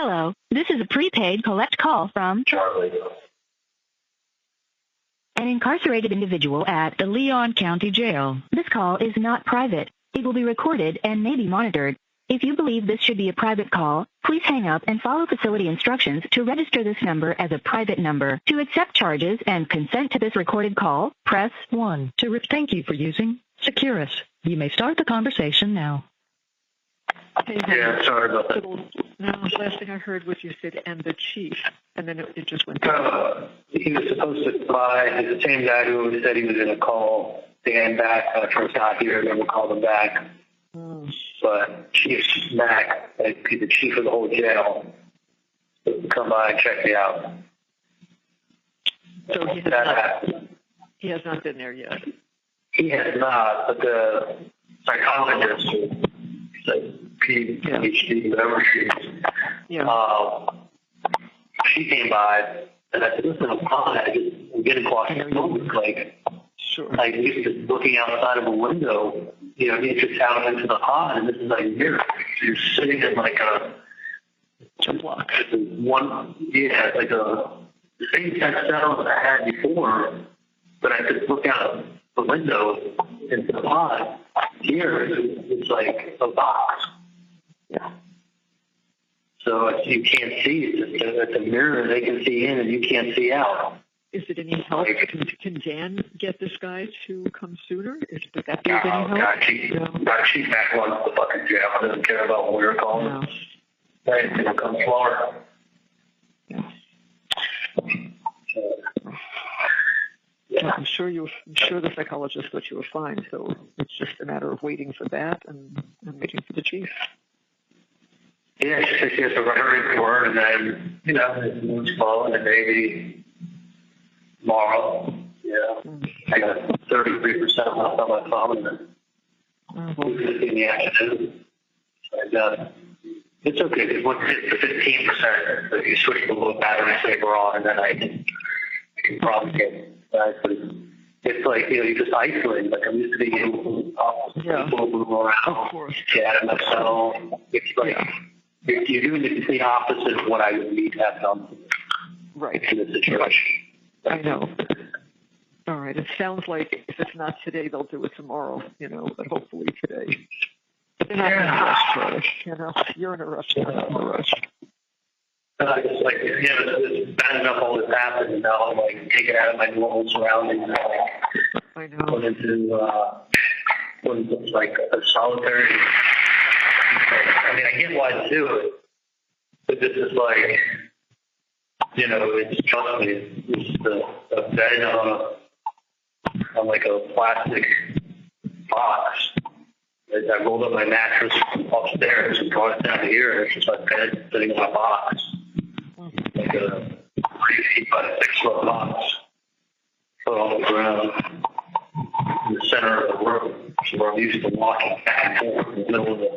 Hello, this is a prepaid collect call from Charlie. an incarcerated individual at the Leon County Jail. This call is not private. It will be recorded and may be monitored. If you believe this should be a private call, please hang up and follow facility instructions to register this number as a private number. To accept charges and consent to this recorded call, press 1. Thank you for using Securus. You may start the conversation now. Yeah, sorry about that. No, last thing I heard was you said, and the chief, and then it just went. He was supposed to fly. He's the same guy who said he was going to call Dan back when I first got here, and then we'll call him back. But Chief Mack, he's the chief of the whole jail, come by and check me out. So he has not been there yet. He has not, but the psychologist, like PhD, whatever she is, she came by, and I said, listen, I'm fine. I'm getting claustrophobic. Like used to looking outside of a window, out into the pod, and this is like mirror. So you're sitting in like a block. Like the same textile that I had before, but I could look out the window into the pod. Here, it's like a box. Yeah. So you can't see. It's a mirror. They can see in, and you can't see out. Is it any help? Can Dan get this guy to come sooner? Would that be of any help? Chief Mack wants the fucking jail. Doesn't care about what we're calling. No. Right, it'll come slower. Yeah. Yeah. I'm sure the psychologist thought you were fine. So it's just a matter of waiting for that and waiting for the chief. Yeah, she said she has to write a report, and then it's falling, and maybe tomorrow. Yeah, I got 33% left on my phone, and it's in the afternoon. And it's okay. Because once it hits the 15%, you switch the little battery saver on, and then I can probably get back. But it's like you just isolate. Like I'm used to being able to talk to people, move around, chat with myself. It's like you're doing the complete opposite of what I would need to have done. Right. In this situation. I know. All right. It sounds like if it's not today, they'll do it tomorrow, but hopefully today. But they're not in a rush, Charlie. You're in a rush. They're not in a rush. It's like, it's bad enough all this happened, and now I'm like taken out of my normal surroundings. I know. Put into like a solitary. I mean, I get why to do it, but this is like, it's trust me, it's the bed on like a plastic box. I rolled up my mattress upstairs and brought it down here, and it's just my bed sitting in a box. Like a 3 feet by 6 foot box. Put on the ground in the center of the room. So where I'm used to walking back and forth in the middle of the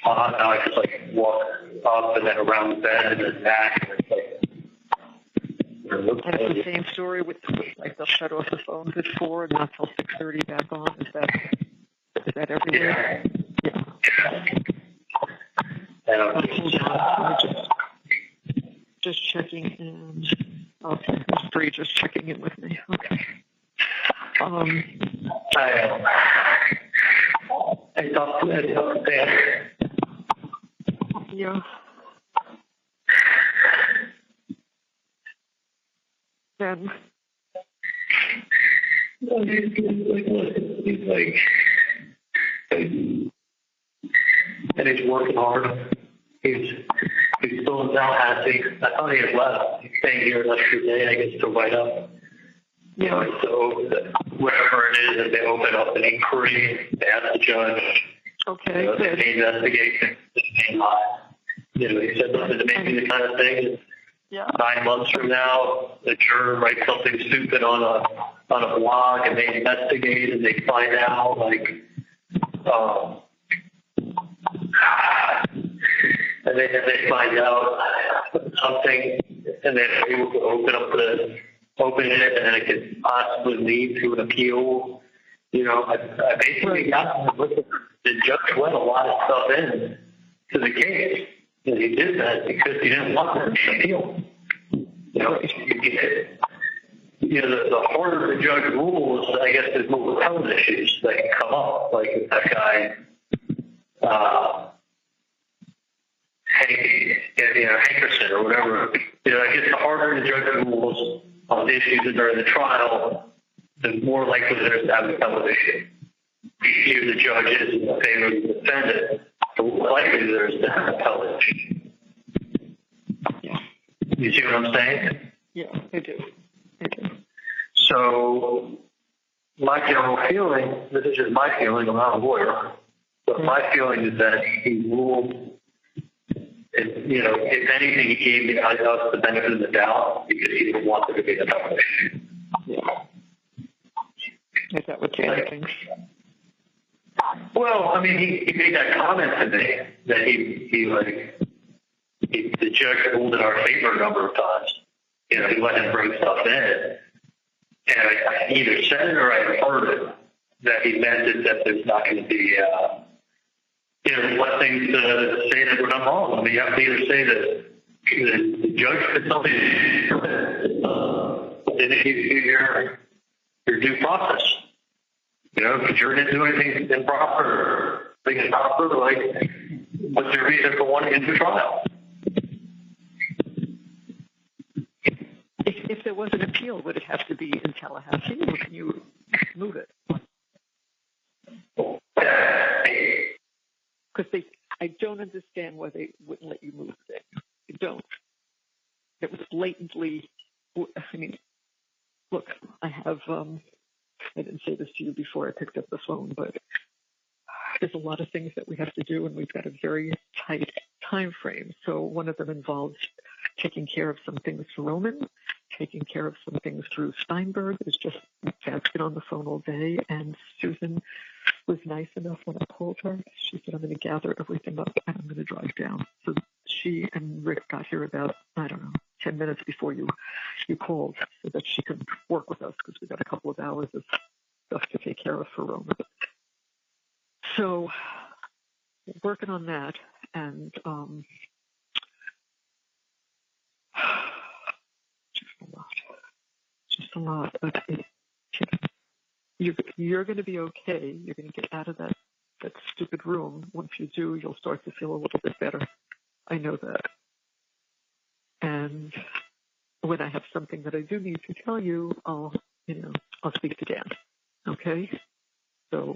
pod. Now I just like walk up and then around the bed and then back. And it's like, and it's the same story with like they'll shut off the phones at 4 and not till 6:30 back on. Is that everywhere? Yeah. And hold on. Just checking in. Okay, it's Bree just checking in with me. Okay. I talked to Dan. Yeah. Then. He's like, and he's working hard. He's still in Tallahassee. I thought he had left. He's staying here an extra day, I guess, to write up. So whatever it is, if they open up an inquiry, they ask the judge. Okay. If they investigate the main lie. He said, listen, it may be the kind of thing. 9 months from now, the juror writes something stupid on a blog, and they investigate, and they find out, and they find out something, and they're able to open it, and then it could possibly lead to an appeal. I basically got the judge let a lot of stuff in to the case. that he did that because he didn't want her to appeal. The harder the judge rules, I guess there's more health issues that can come up, like if that guy, Hankerson or whatever. I guess the harder the judge rules on issues that are in the trial, the more likely there is to have a health issue. The easier the judge is in favor of the defendant, the more likely there is to have a health issue. Yeah. You see what I'm saying? Yeah, I do. So, my general feeling, this is just my feeling, I'm not a lawyer, but my feeling is that he ruled, if anything, he gave us the benefit of the doubt because he didn't want there to be a health issue. Yeah. Is that what Jan thinks? Well, I mean, he made that comment to me that the judge ruled in our favor a number of times. He let him bring stuff in. And I either said it or I heard it, that he meant it that there's not going to be, let things say that we're not wrong. I mean, you have to either say that the judge did something didn't give you your due process. If the jury didn't do anything improper, like, what's your reason for wanting to do trial? If there was an appeal, would it have to be in Tallahassee, or can you move it? Because I don't understand why they wouldn't let you move it. I don't. It was blatantly. I mean, look, I have. I didn't say this to you before I picked up the phone, but there's a lot of things that we have to do, and we've got a very tight time frame. So one of them involves taking care of some things for Roman, taking care of some things through Steinberg. It's just Dad's been on the phone all day, and Susan was nice enough when I called her. She said, I'm going to gather everything up and I'm going to drive down. So she and Rick got here about, 10 minutes before you called so that she could work with us because we got a couple of hours of stuff to take care of for Roman. So working on that, and just a lot. But you're going to be okay. You're going to get out of that stupid room. Once you do, you'll start to feel a little bit better. I know that. And when I have something that I do need to tell you, I'll speak to Dan. Okay? So,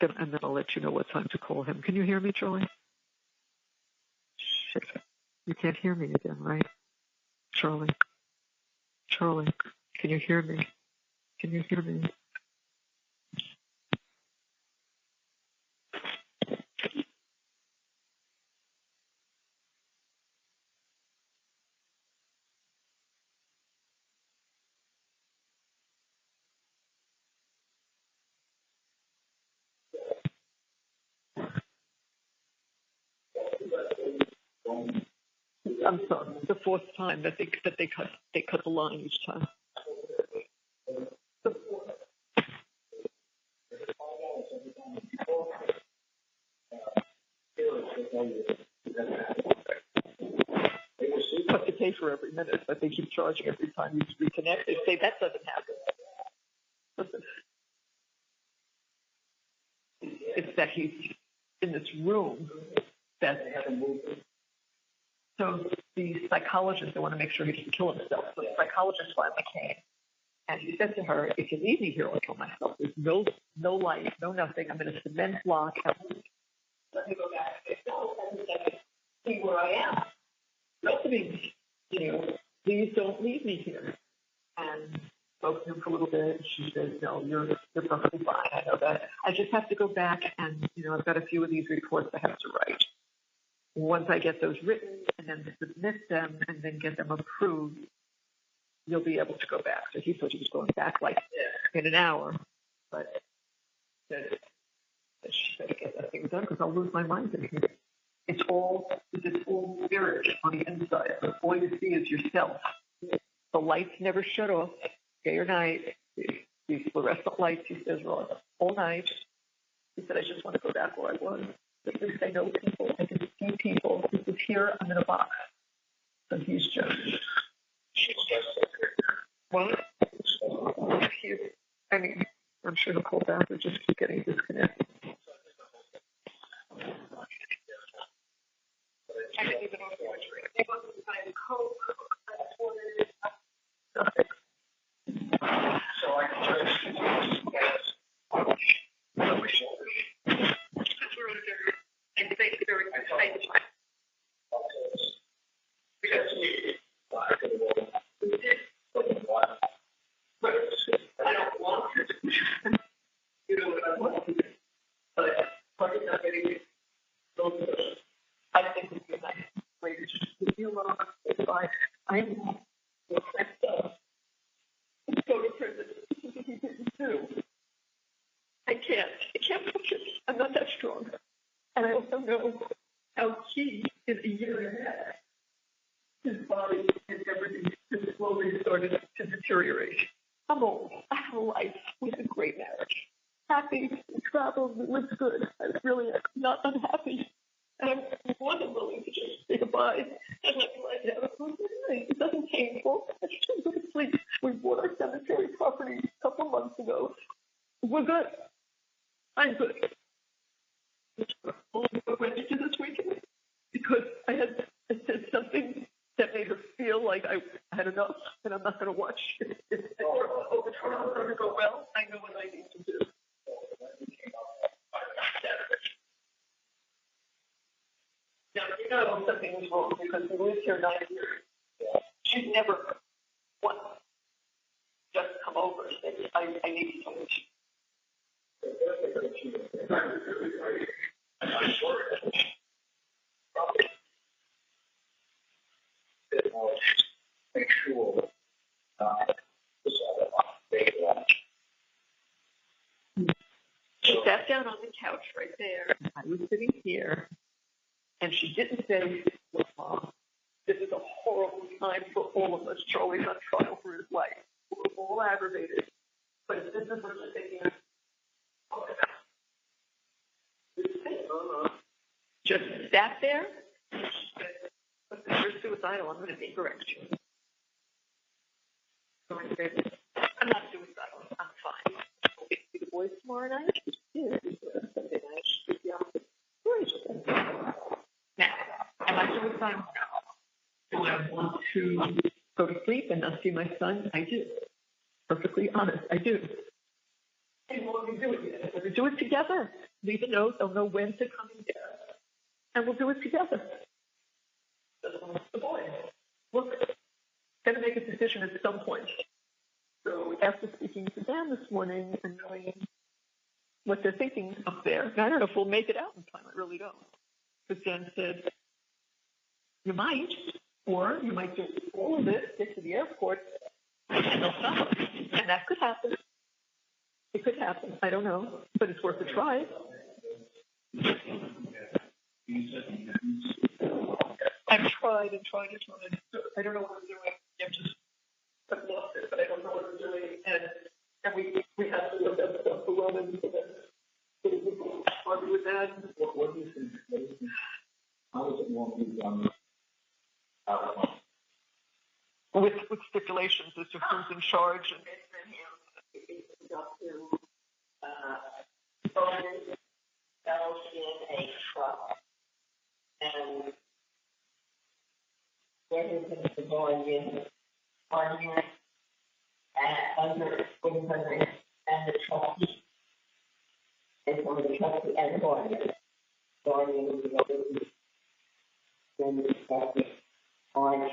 and then I'll let you know what time to call him. Can you hear me, Charlie? Shit. You can't hear me again, right? Charlie, can you hear me? Can you hear me? I'm sorry. The fourth time that they cut the line each time. You have to pay for every minute, but they keep charging every time you reconnect. They say that doesn't happen. Listen, it's that he's in this room that they haven't moved. So the psychologist, they want to make sure he doesn't kill himself. So the psychologist finally came, and he said to her, if you leave me here, I'll kill myself. There's no light, no nothing. I'm in a cement block. Let me go back. See where I am. Nothing, please don't leave me here. And spoke to him for a little bit. And she said, no, you're perfectly fine. I know that. I just have to go back and, I've got a few of these reports I have to write. Once I get those written and then submit them and then get them approved, you'll be able to go back. So he thought he was going back like in an hour, but she better get that thing done because I'll lose my mind in here. It's all spirit on the inside. All you see is yourself. The lights never shut off, day or night. These fluorescent lights, he says, are all night. He said, I just want to go back where I was. At least I know people. I can few people. This is here. I'm in a box. So he's just. What? I mean, I'm sure the whole back would just keep getting disconnected. I didn't even know if you were drinking. They wasn't buying Coke. That's what it is. Nothing. So I and thank you very much. I don't want to. You know what I want to do. But I think it would be a nice way to just leave you alone. I'm go to prison. This is what he didn't do. I can't push it. I'm not that strong. And I also know how he, in a year and a half, his body and everything has slowly started to deteriorate. I'm old. I have a life. We had a great marriage. Happy, we traveled, we lived good. I really am not unhappy. And I'm more than willing to just say goodbye and let me lie down. It doesn't painful. I just go to sleep. We bought our cemetery property a couple of months ago. We're good. I'm good. What did you do this weekend? Because I said something that made her feel like I had enough, and I'm not going to watch. If it's over tomorrow going to go well, I know what I need to do. Now, you know something was wrong because we lived here 9 years. She's never once just come over and said, I need to change. Make sure she sat down on the couch right there. I was sitting here, and she didn't say, "Look, Mom, this is a horrible time for all of us. Charlie's on trial for his life. We're all aggravated. But if this is what you're thinking, just sat there. But if you're suicidal, I'm going to take correction. So I said, I'm not suicidal. I'm fine. I'll get to see the boys tomorrow night. Yeah, Sunday night. Now, am I suicidal? No. Do I want to go to sleep and not see my son? I do. Perfectly honest, I do. And we'll do it. We'll do it together. Leave a note. They'll know when to come and get us. And we'll do it together. The boy. Look, got to make a decision at some point. So after speaking to Dan this morning and knowing what they're thinking up there, and I don't know if we'll make it out in time. I really don't. Because Dan said, you might, or you might do all of this, get to the airport, and they'll stop. And that could happen. It could happen. I don't know, but it's worth a try. I've tried and tried and tried. I don't know what I'm doing. I've lost it, but I don't know what I'm doing. And we have to look at stuff for Romans. Argue with that. What do you think? How does it want to be done? With stipulations as to who's in charge and Roman fell in a truck and where his is going in on him under 100 and the truck and from the truck and going in the other then the truck on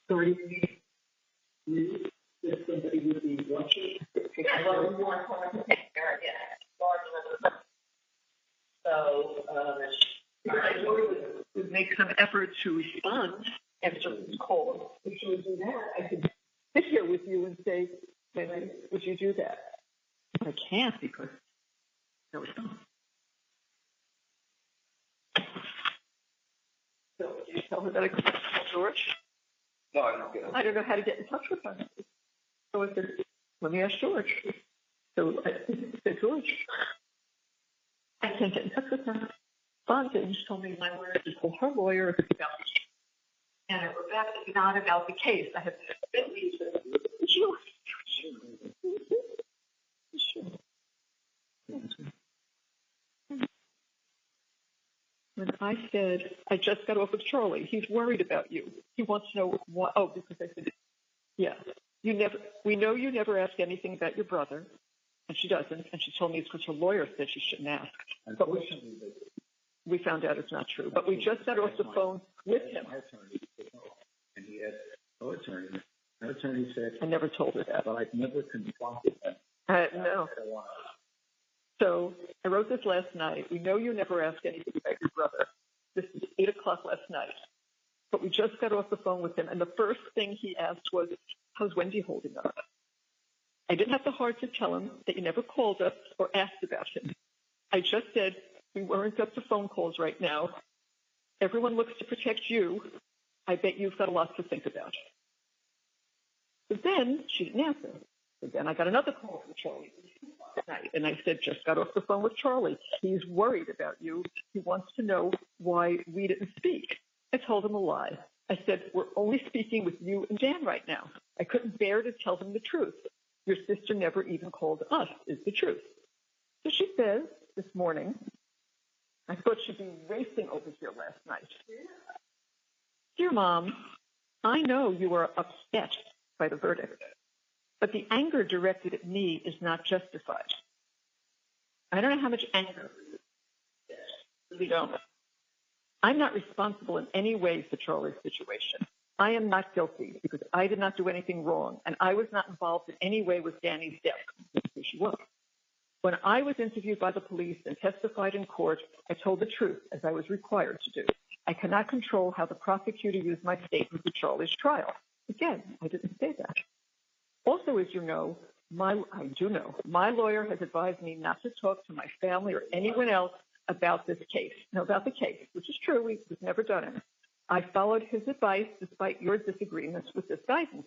30 feet. If somebody would be watching, well, we want someone to take care of it. So, I would make some effort to respond after this call. If you would do that, I could sit here with you and say, would you do that? I can't because no, it's not. So, you tell her that I could call George? No, I don't get it. I don't know how to get in touch with her. So I said, let me ask George. So I said, George, I can't get in touch with her. correspondence told me my lawyer to call her lawyer if it's about the case. And I wrote back, it's not about the case. I have been sure. When I said, I just got off with Charlie, he's worried about you. He wants to know why. Oh, because I said, yeah, we know you never ask anything about your brother, and she doesn't. And she told me it's because her lawyer said she shouldn't ask. But we found out it's not true. But we just got off the phone with him. And he had no attorney. Her attorney said, I never told her that. But I've never confronted him. No. So I wrote this last night. We know you never ask anything about your brother. This is 8 o'clock last night. But we just got off the phone with him, and the first thing he asked was, how's Wendy holding up? I didn't have the heart to tell him that you never called us or asked about him. I just said, we weren't up to phone calls right now. Everyone looks to protect you. I bet you've got a lot to think about. But then she didn't answer. So then I got another call from Charlie that night, and I said, just got off the phone with Charlie. He's worried about you. He wants to know why we didn't speak. I told him a lie. I said, we're only speaking with you and Dan right now. I couldn't bear to tell him the truth. Your sister never even called us, is the truth. So she says this morning, I thought she'd be racing over here last night. Dear Mom, I know you are upset by the verdict, but the anger directed at me is not justified. I don't know how much anger. We don't. I'm not responsible in any way for Charlie's situation. I am not guilty because I did not do anything wrong, and I was not involved in any way with Danny's death. She was. When I was interviewed by the police and testified in court, I told the truth, as I was required to do. I cannot control how the prosecutor used my statement for Charlie's trial. Again, I didn't say that. Also, as you know, my lawyer has advised me not to talk to my family or anyone else about this case. Now, about the case, which is true, we've never done it. I followed his advice despite your disagreements with this guidance.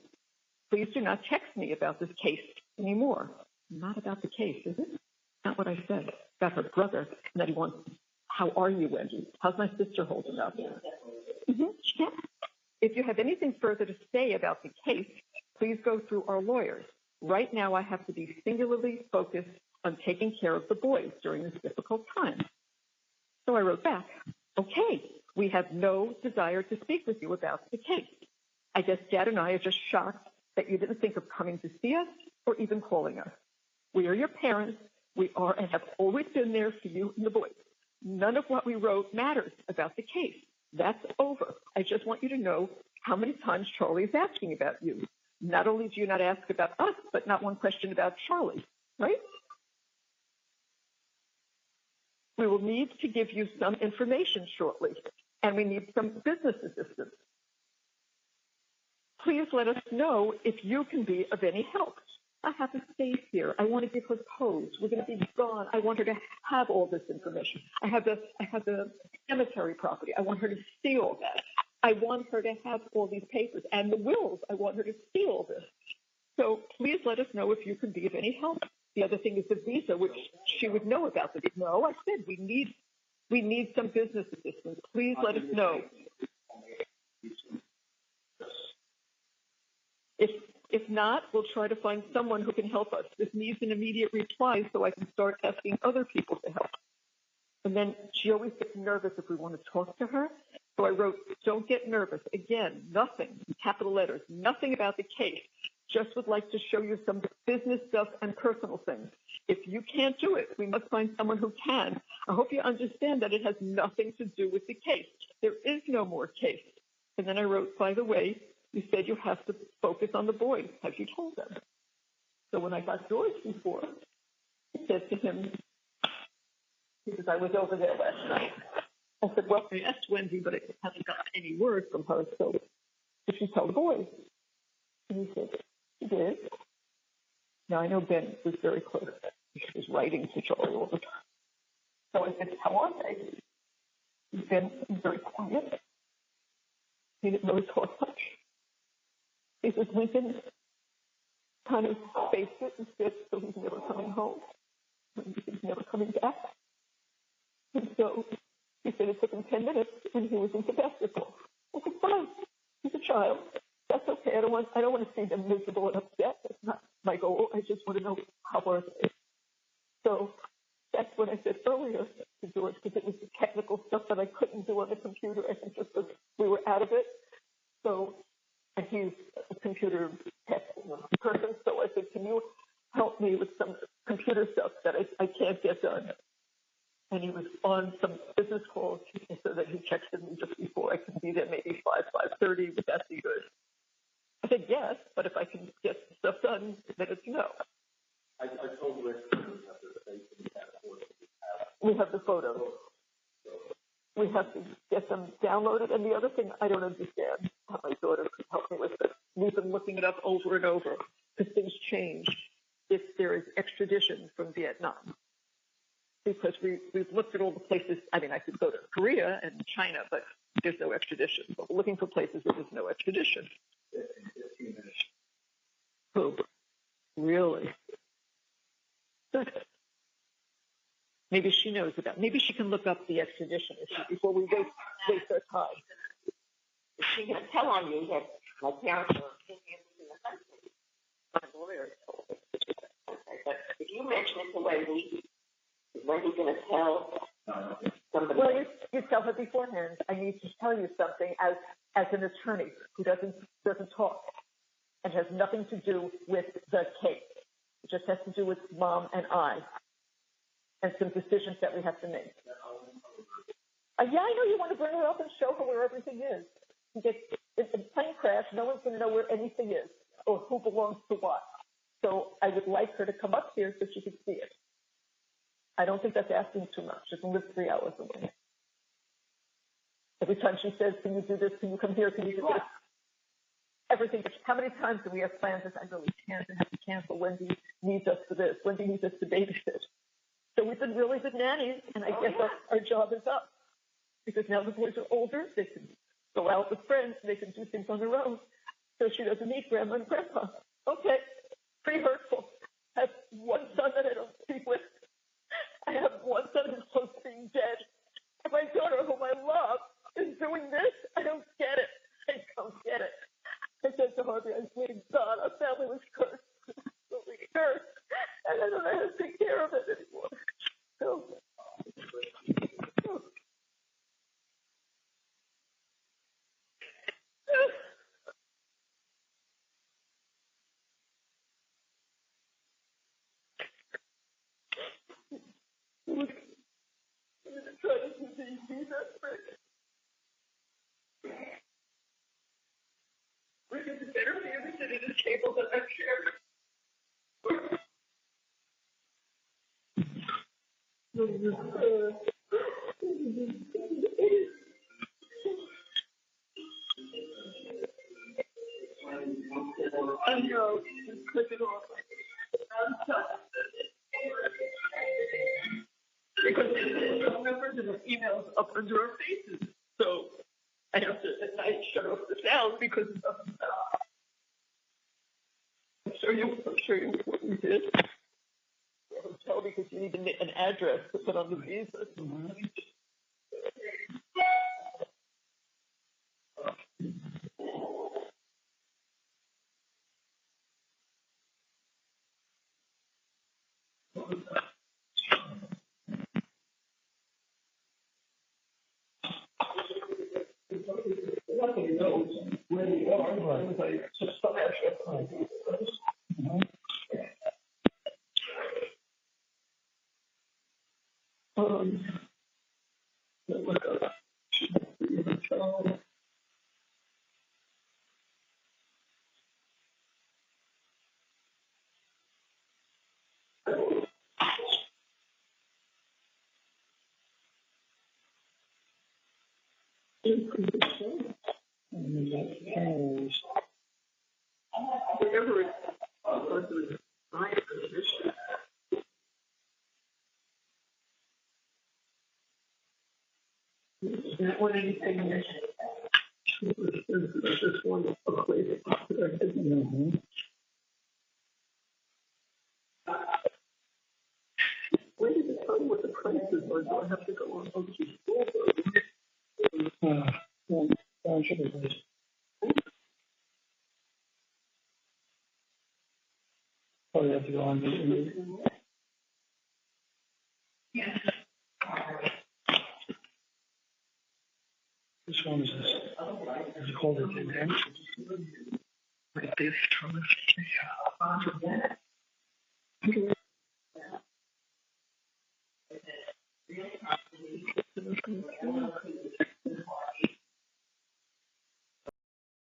Please do not text me about this case anymore. Not about the case, is it? Not what I said. About her brother, and that he wants, how are you, Wendy? How's my sister holding up? She can. If you have anything further to say about the case, please go through our lawyers. Right now, I have to be singularly focused on taking care of the boys during this difficult time. So I wrote back, okay, we have no desire to speak with you about the case. I guess Dad and I are just shocked that you didn't think of coming to see us or even calling us. We are your parents. We are and have always been there for you and the boys. None of what we wrote matters about the case. That's over. I just want you to know how many times Charlie is asking about you. Not only do you not ask about us, but not one question about Charlie, right? We will need to give you some information shortly, and we need some business assistance. Please let us know if you can be of any help. I have a space here. I want to give her codes. We're going to be gone. I want her to have all this information. I have the cemetery property. I want her to see all that. I want her to have all these papers and the wills. I want her to see all this. So please let us know if you can be of any help. The other thing is the visa, which she would know about. But no, I said we need some business assistance. Please let us know. If not, we'll try to find someone who can help us. This needs an immediate reply so I can start asking other people to help. And then she always gets nervous if we want to talk to her. So I wrote, don't get nervous. Again, nothing, capital letters, nothing about the case. Just would like to show you some business stuff and personal things. If you can't do it, we must find someone who can. I hope you understand that it has nothing to do with the case. There is no more case. And then I wrote, by the way, you said you have to focus on the boys. Have you told them? So when I got George before, I said to him, because I was over there last night, I said, well, I asked Wendy, but I haven't gotten any word from her, so did she tell the boys? And he said, she did. Now, I know Ben was very close. He was writing to Charlie all the time. So I said, how are they? Ben was very quiet. He didn't really talk much. He says, Lincoln kind of faced it and said, so he's never coming home. He's never coming back. And so He said it took him 10 minutes and he was into basketball. I said, fine, he's a child. That's okay. I don't want to see them miserable and upset. That's not my goal. I just want to know how are they. So that's what I said earlier to George, because it was the technical stuff that I couldn't do on the computer. I think just because we were out of it. So, and he's a computer tech person. So I said, can you help me with some computer stuff that I can't get done? And he was on some business calls, so that he texted me just before I could be there, maybe 5:30. Would that be good? I said yes, but if I can get stuff done, then it's no. I told Rick we have the photos. We have to get them downloaded. And the other thing I don't understand, how my daughter could help me with this, we've been looking it up over and over, because things change if there is extradition from Vietnam. Because we've looked at all the places. I mean, I could go to Korea and China, but there's no extradition. But we're looking for places where there's no extradition. 15 minutes. Oh, really? Good. Maybe she knows about. Maybe she can look up the extradition issue before we waste our time. She can tell on you that my parents are in the country. My lawyer told me. But if you mention it to Wendy, is Wendy going to tell somebody? Well, you tell her beforehand. I need to tell you something as an attorney who doesn't talk and has nothing to do with the case. It just has to do with Mom and I and some decisions that we have to make. Yeah, I know you want to bring her up and show her where everything is. It's a plane crash. No one's going to know where anything is or who belongs to what. So I would like her to come up here so she can see it. I don't think that's asking too much. She can live 3 hours away. Every time she says, can you do this? Can you come here? Can you do this? Everything. How many times do we have plans that I really can't and have to cancel? Wendy needs us for this. Wendy needs us to babysit. So we've been really good nannies, and I guess our job is up. Because now the boys are older, they can go out with friends, they can do things on their own. So she doesn't need grandma and grandpa. Okay, pretty hurtful. I have one son that I don't speak with. I have one son who's close to being dead. And my daughter, whom I love, is doing this. I don't get it. I don't get it. I said to Harvey, I swear to God, our family was cursed. Absolutely cursed. And I don't know how to take care of it anymore. So, Rick, is it better for you to sit at this table than that chair? I know. Just click it off. Because there's no numbers and the emails up under our faces. So I have to at night shut off the sound because it doesn't stop. I'll show you what we did. The hotel, because you need an address to put on the visa. Nobody knows where they are, but it's just some address. Look up. Whatever it's not want anything in this. This one is a place. Where did it tell you what the price is, or do I have to go on OG School? Probably have to go on. Which one is this? Is it called it in? Right this.